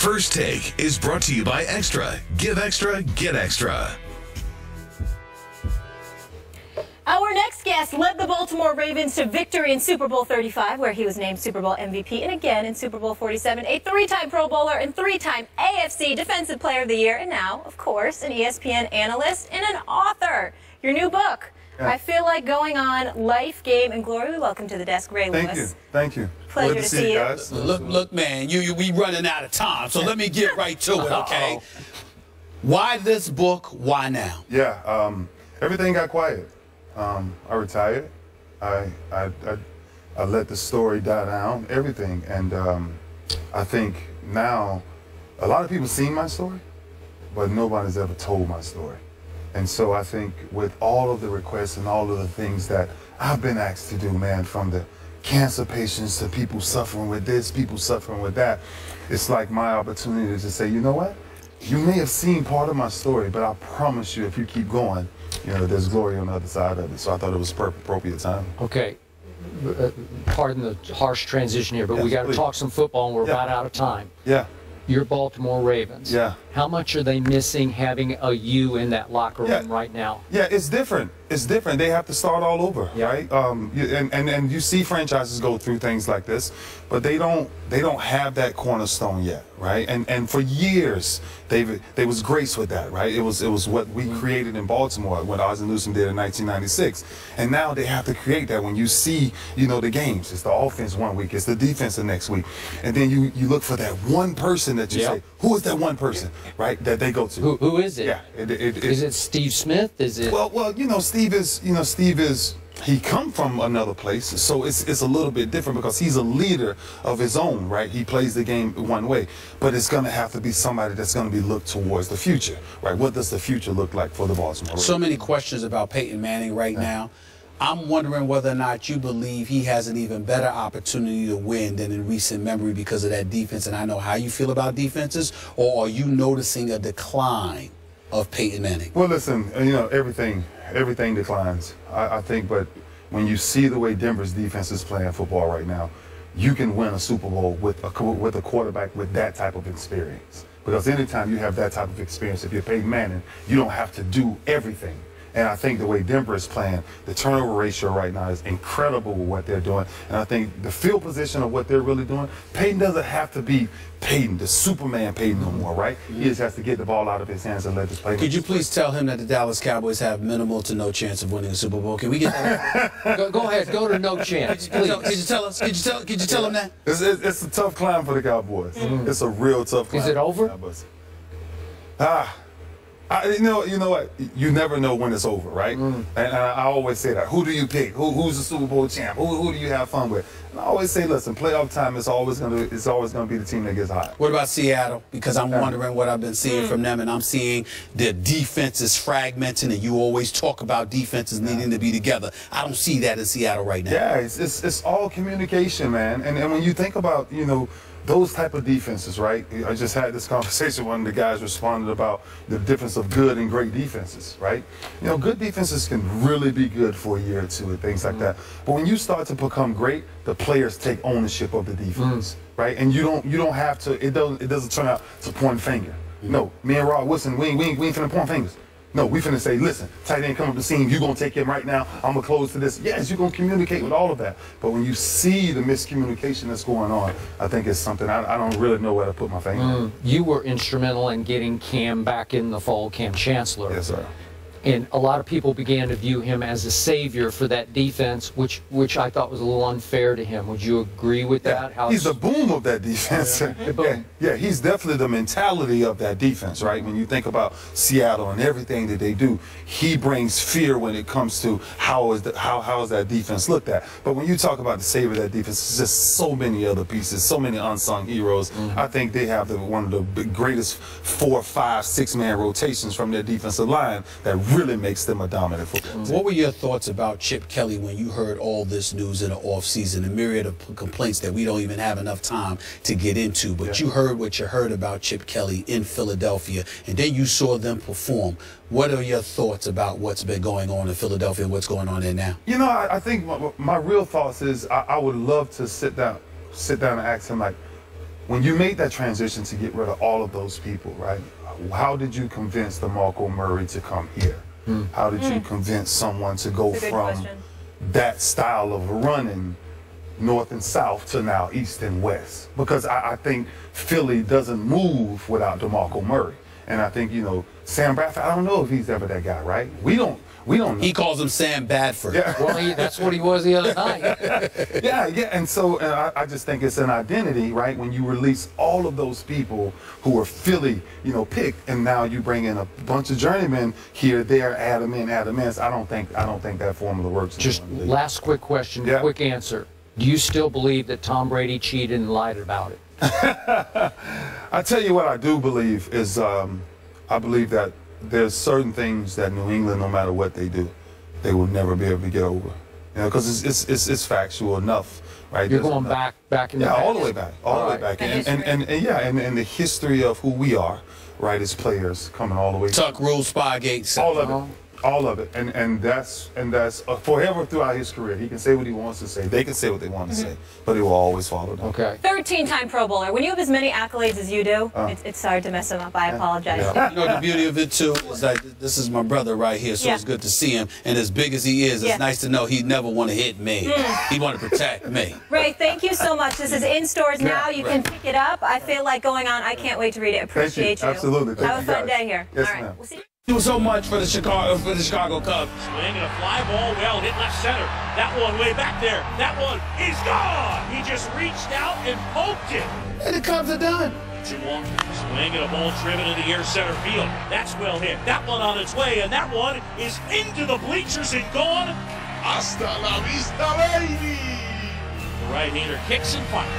First Take is brought to you by Extra. Give Extra, get Extra. Our next guest led the Baltimore Ravens to victory in Super Bowl 35, where he was named Super Bowl MVP, and again in Super Bowl 47, a three-time Pro Bowler and three-time AFC Defensive Player of the Year, and now, of course, an ESPN analyst and an author. Your new book, I Feel Like Going On, Life, Game, and Glory. Welcome to the desk, Ray Lewis. Thank you. Pleasure to see you. Guys. Look, man, we running out of time, so let me get right to it, okay? Why this book? Why now? Yeah, everything got quiet. I retired. I let the story die down, everything, and I think now a lot of people seen my story, but nobody's ever told my story. And so I think with all of the requests and all of the things that I've been asked to do, man, from the cancer patients to people suffering with this, people suffering with that, it's like my opportunity to say, you know what? You may have seen part of my story, but I promise you, if you keep going, you know, there's glory on the other side of it. So I thought it was appropriate time. Okay. Pardon the harsh transition here, but we got to talk some football, and we're about out of time. Yeah. Your Baltimore Ravens. Yeah. How much are they missing having a you in that locker room right now? Yeah, it's different. It's different. They have to start all over, right? And you see franchises go through things like this, but they don't have that cornerstone yet, right? And for years they was graced with that, right? It was what we created in Baltimore, what Oz and Newsom did in 1996, and now they have to create that. When you see, you know, the games, it's the offense one week, it's the defense the next week, and then you look for that one person that you say, who is that one person, right? That they go to. Who is it? Yeah. Is it Steve Smith? Is it? Well, you know, Steve is, he come from another place, so it's a little bit different because he's a leader of his own, right? He plays the game one way, but it's going to have to be somebody that's going to be looked towards the future, right? What does the future look like for the Baltimore Ravens? So many questions about Peyton Manning right now. I'm wondering whether or not you believe he has an even better opportunity to win than in recent memory because of that defense, and I know how you feel about defenses, or are you noticing a decline of Peyton Manning? Well, listen, you know, everything declines, I think, but when you see the way Denver's defense is playing football right now, you can win a Super Bowl with a quarterback with that type of experience. Because anytime you have that type of experience, if you're Peyton Manning, you don't have to do everything. And I think the way Denver is playing, the turnover ratio right now is incredible with what they're doing. And I think the field position of what they're really doing, Peyton doesn't have to be Peyton, the Superman Peyton no more, right? He just has to get the ball out of his hands and let this play. Could you please tell him that the Dallas Cowboys have minimal to no chance of winning the Super Bowl? Can we get that? Go ahead, go to no chance, please. Could you tell us? Could you tell him that? It's a tough climb for the Cowboys. It's a real tough climb. Is it over? You know what? You never know when it's over, right? And I always say that. Who do you pick? Who's the Super Bowl champ? Who do you have fun with? And I always say, listen, playoff time is always gonna be the team that gets hot. What about Seattle? Because I'm wondering what I've been seeing from them, and I'm seeing the defense is fragmenting, and you always talk about defenses needing to be together. I don't see that in Seattle right now. Yeah, it's all communication, man. And when you think about, you know, those type of defenses, right? I just had this conversation. One of the guys responded about the difference of good and great defenses, right? You know, good defenses can really be good for a year or two and things like that. But when you start to become great, the players take ownership of the defense, right? And you don't have to. It doesn't turn out to point finger. No, me and Rod Wilson, we ain't finna point fingers. No, we finna say, listen, tight end come up the seam, you gonna take him right now, I'm gonna close to this. Yes, you're gonna communicate with all of that. But when you see the miscommunication that's going on, I think it's something I don't really know where to put my finger on. You were instrumental in getting Cam back in the fold, Cam Chancellor. Yes, sir. And a lot of people began to view him as a savior for that defense, which I thought was a little unfair to him. Would you agree with that? How he's the boom of that defense. Yeah, he's definitely the mentality of that defense, right? When you think about Seattle and everything that they do, he brings fear when it comes to how is that defense looked at. But when you talk about the savior of that defense, it's just so many other pieces, so many unsung heroes. I think they have one of the greatest 4, 5, 6-man rotations from their defensive line that really makes them a dominant football team. What were your thoughts about Chip Kelly when you heard all this news in the offseason, a myriad of complaints that we don't even have enough time to get into, but you heard what you heard about Chip Kelly in Philadelphia, and then you saw them perform. What are your thoughts about what's been going on in Philadelphia and what's going on there now? You know, I think my real thoughts is I would love to sit down and ask him, like, when you made that transition to get rid of all of those people, right? How did you convince DeMarco Murray to come here? How did you convince someone to go from that style of running north and south to now east and west? Because I think Philly doesn't move without DeMarco Murray. And I think, you know, Sam Bradford, I don't know if he's ever that guy, right? We don't know. He calls him Sam Badford. Yeah. Well, that's what he was the other night. Yeah, and so I just think it's an identity, right? When you release all of those people who were Philly, you know, picked, and now you bring in a bunch of journeymen here, there, add them in. I don't think that formula works. Just last quick question, quick answer. Do you still believe that Tom Brady cheated and lied about it? I tell you what I do believe is I believe that there's certain things that New England, no matter what they do, they will never be able to get over. You know, because it's factual enough, right? You're going back in the past? all the way back, all the way back, and the history of who we are, right, as players coming all the way. Tuck Rule, Spygate, all of it, and that's forever throughout his career. He can say what he wants to say. They can say what they want to say, but he will always follow them. Okay. 13-time Pro Bowler. When you have as many accolades as you do, it's hard to mess him up. I apologize. Yeah. You know, the beauty of it, too, is that this is my brother right here, so it's good to see him. And as big as he is, it's nice to know he never want to hit me. He want to protect me. Ray, thank you so much. This is in stores now. You can pick it up. I feel like going on. I can't wait to read it. Appreciate you. Absolutely. Thank Have a fun day here. Yes, all right. ma'am. We'll see you. Do so much for the Chicago Cubs. Swing and a fly ball, well hit left center. That one way back there. That one is gone. He just reached out and poked it. And the Cubs are done. 2-1. Swing and a ball driven into the air center field. That's well hit. That one on its way, and that one is into the bleachers and gone. Hasta la vista, baby. The right-hander kicks and fires.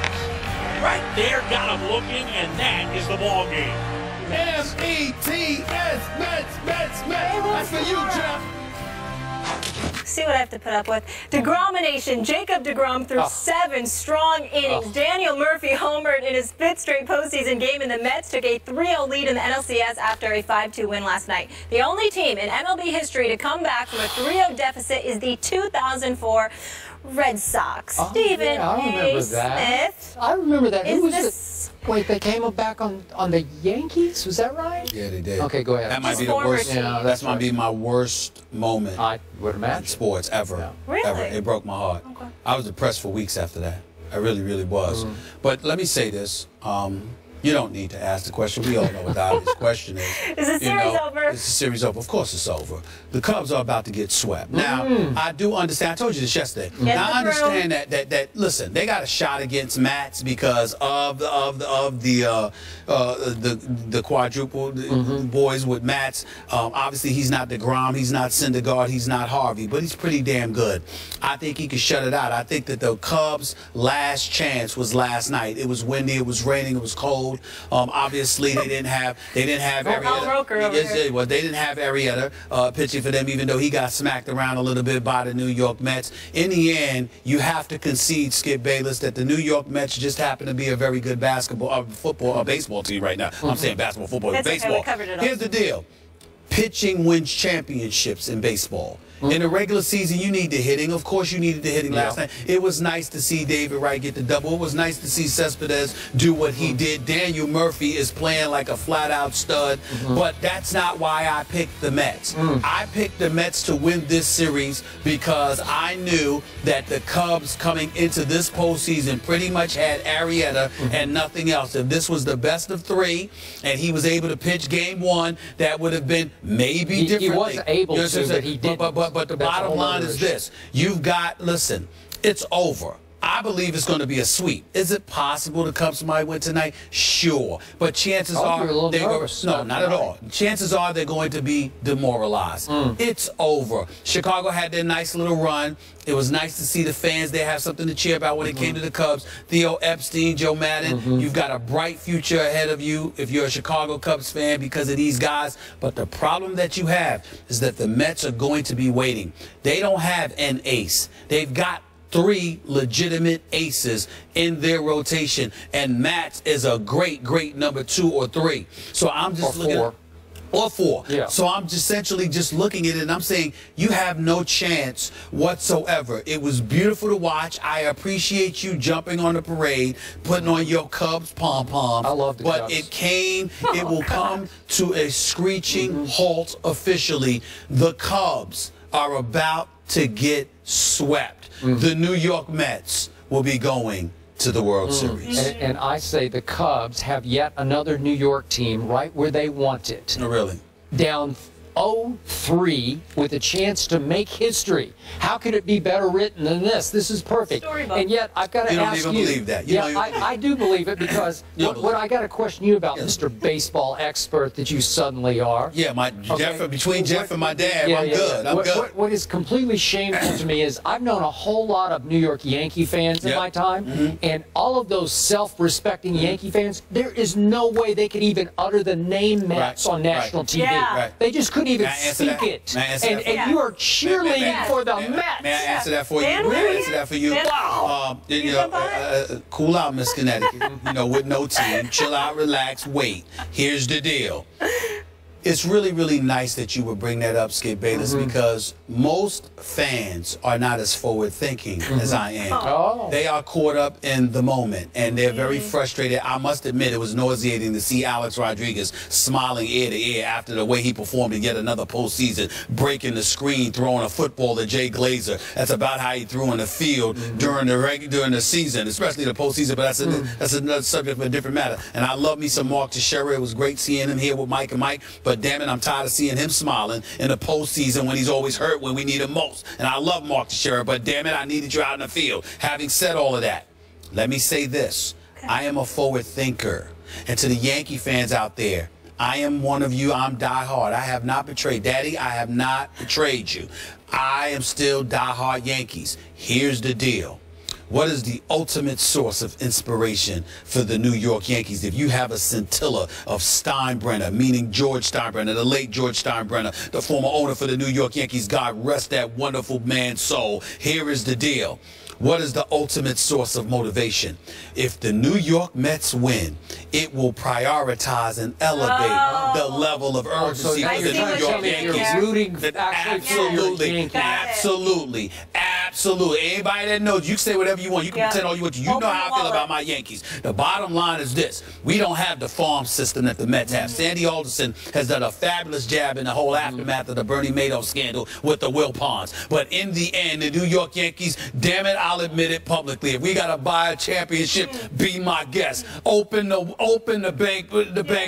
Right there, got him looking, and that is the ball game. M-E-T-S, Mets. That's for you, Jeff. See what I have to put up with. DeGrom-ination. Jacob DeGrom threw 7 strong innings. Daniel Murphy homered in his 5th straight postseason game, and the Mets took a 3-0 lead in the NLCS after a 5-2 win last night. The only team in MLB history to come back from a 3-0 deficit is the 2004 Red Sox. Stephen A. Smith. I remember that. Who was this? Wait, they came back on the Yankees? Was that right? Yeah, they did. Okay, go ahead. That might be the worst. Yeah, that might be my worst moment I would imagine. in sports ever. Yeah. Really? Ever. It broke my heart. Okay. I was depressed for weeks after that. I really, really was. But let me say this. You don't need to ask the question. We all know what the obvious question is. Is the series over? Is the series over? Of course it's over. The Cubs are about to get swept. Now, I do understand. I told you this yesterday. Now, I understand that listen, they got a shot against Mats because of the quadruple boys with Mats. Obviously, he's not DeGrom, he's not Syndergaard, he's not Harvey, but he's pretty damn good. I think he can shut it out. I think that the Cubs' last chance was last night. It was windy, it was raining, it was cold. Obviously, they didn't have Arrieta. Well, they didn't have Arrieta pitching for them, even though he got smacked around a little bit by the New York Mets. In the end, you have to concede, Skip Bayless, that the New York Mets just happen to be a very good baseball team right now. I'm saying basketball, football, baseball. Okay, we covered it all. Here's the deal. Pitching wins championships in baseball. In the regular season, you need the hitting. Of course, you needed the hitting last night. It was nice to see David Wright get the double. It was nice to see Cespedes do what he did. Daniel Murphy is playing like a flat-out stud, but that's not why I picked the Mets. I picked the Mets to win this series because I knew that the Cubs coming into this postseason pretty much had Arrieta and nothing else. If this was the best of 3 and he was able to pitch game 1, that would have been maybe different. He was able to, but he didn't. But the bottom line is this. You've got, listen, it's over. I believe it's going to be a sweep. Is it possible the Cubs might win tonight? Sure. But chances are they're no, not at all. Chances are they're going to be demoralized. It's over. Chicago had their nice little run. It was nice to see the fans. They have something to cheer about when it came to the Cubs. Theo Epstein, Joe Madden, you've got a bright future ahead of you if you're a Chicago Cubs fan because of these guys. But the problem that you have is that the Mets are going to be waiting. They don't have an ace. They've got 3 legitimate aces in their rotation, and Mats is a great number 2 or 3. So I'm just looking at Or 4. Yeah. So I'm essentially just looking at it and I'm saying you have no chance whatsoever. It was beautiful to watch. I appreciate you jumping on the parade, putting on your Cubs pom-pom. I love the Cubs. But it will come to a screeching halt officially. The Cubs are about to get swept. The New York Mets will be going to the World Series. And I say the Cubs have yet another New York team right where they want it. No, really. Down 0-3 with a chance to make history. How could it be better written than this? This is perfect. Storybook. And yet, I've got to ask you. You don't even believe that. I do believe it because what I got to question you about, Mr. Baseball expert that you suddenly are. Yeah, between Jeff and my dad, I'm good. I'm good. What is completely shameful to me is I've known a whole lot of New York Yankee fans in my time, and all of those self-respecting Yankee fans, there is no way they could even utter the name Mets on national TV. Yeah. They just couldn't even speak it. And you are cheerleading for the Mets. May I answer that for you? Dan, May I answer that for you? Wow. Cool out, Miss Connecticut. With no team. Chill out, relax, wait. Here's the deal. It's really, really nice that you would bring that up, Skip Bayless, because most fans are not as forward-thinking as I am. Oh. They are caught up in the moment, and they're very frustrated. I must admit, it was nauseating to see Alex Rodriguez smiling ear to ear after the way he performed in yet another postseason, breaking the screen, throwing a football to Jay Glazer. That's about how he threw in the field during the season, especially the postseason, but that's another subject for a different matter. And I love me some Mark Teixeira. It was great seeing him here with Mike and Mike, but damn it, I'm tired of seeing him smiling in the postseason when he's always hurt when we need him most. And I love Mark Teixeira, but damn it, I needed you out in the field. Having said all of that, let me say this. I am a forward thinker. And to the Yankee fans out there, I am one of you. I'm diehard. I have not betrayed. Daddy, I have not betrayed you. I am still diehard Yankees. Here's the deal. What is the ultimate source of inspiration for the New York Yankees? If you have a scintilla of Steinbrenner, meaning George Steinbrenner, the late George Steinbrenner, the former owner for the New York Yankees, God rest that wonderful man's soul. Here is the deal. What is the ultimate source of motivation? If the New York Mets win, it will prioritize and elevate the level of urgency for the New York Yankees. Rooting absolutely. Absolutely. Anybody that knows, you can say whatever you want. You can pretend all you want to. You know how I feel about my Yankees. The bottom line is this. We don't have the farm system that the Mets have. Sandy Alderson has done a fabulous job in the whole aftermath of the Bernie Madoff scandal with the Wilpons. But in the end, the New York Yankees, damn it, I'll admit it publicly. If we got to buy a championship, be my guest. Open the bank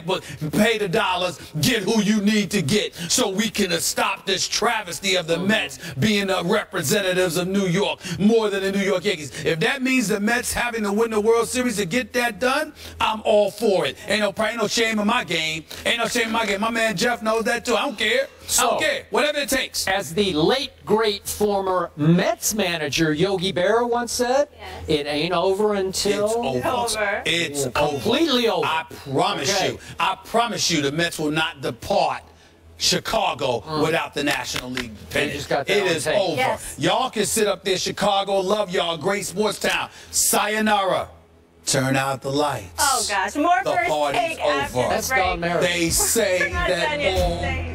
book, pay the dollars, get who you need to get so we can stop this travesty of the Mets being the representatives of New York more than the New York Yankees. If that means the Mets having to win the World Series to get that done, I'm all for it. Ain't no shame in my game. Ain't no shame in my game. My man Jeff knows that too. I don't care. I don't care. Whatever it takes. As the late, great former Mets manager Yogi Berra once said, it ain't over until it's over. It's completely over. I promise you the Mets will not depart Chicago without the National League pennant. It is over. Yes. Y'all can sit up there, Chicago, love y'all, great sports town. Sayonara. Turn out the lights. Oh gosh, more the first party's take after over. the That's break. Don Merritt. They say Not that done yet.